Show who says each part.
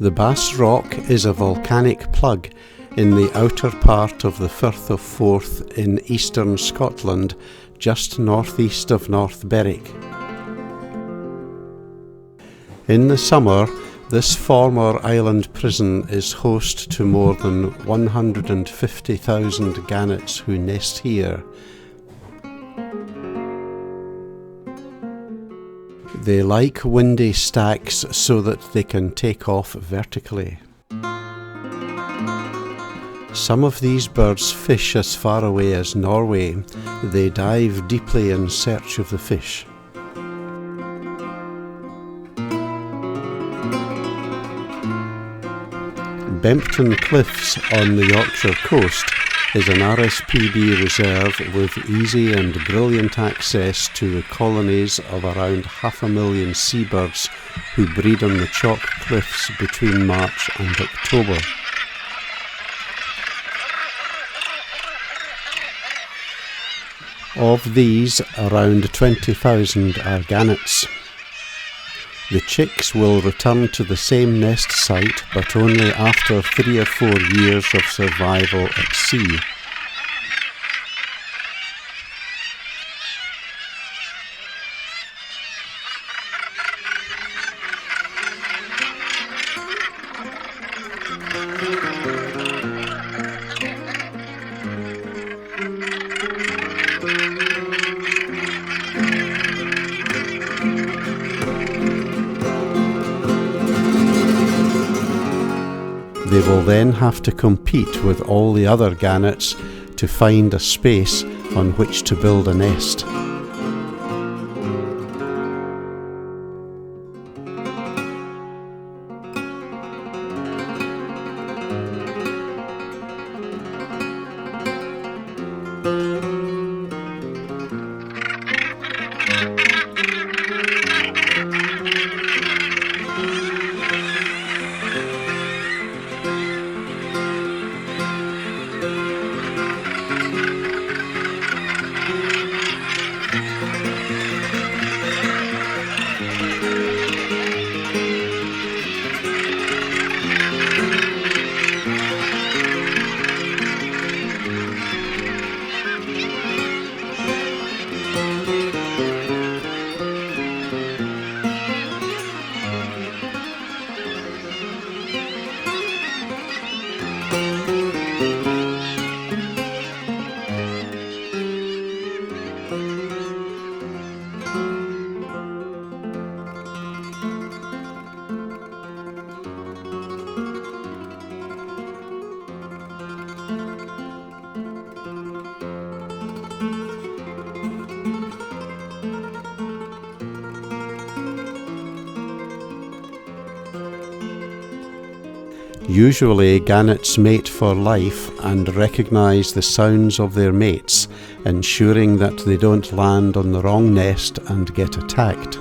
Speaker 1: The Bass Rock is a volcanic plug in the outer part of the Firth of Forth in eastern Scotland, just northeast of North Berwick. In the summer, this former island prison is host to more than 150,000 gannets who nest here. They like windy stacks so that they can take off vertically. Some of these birds fish as far away as Norway. They dive deeply in search of the fish. Bempton Cliffs on the Yorkshire coast is an RSPB reserve with easy and brilliant access to the colonies of around 500,000 seabirds who breed on the chalk cliffs between March and October. Of these, around 20,000 are gannets. The chicks will return to the same nest site, but only after 3 or 4 years of survival at sea. They will then have to compete with all the other gannets to find a space on which to build a nest. Usually gannets mate for life and recognise the sounds of their mates, ensuring that they don't land on the wrong nest and get attacked.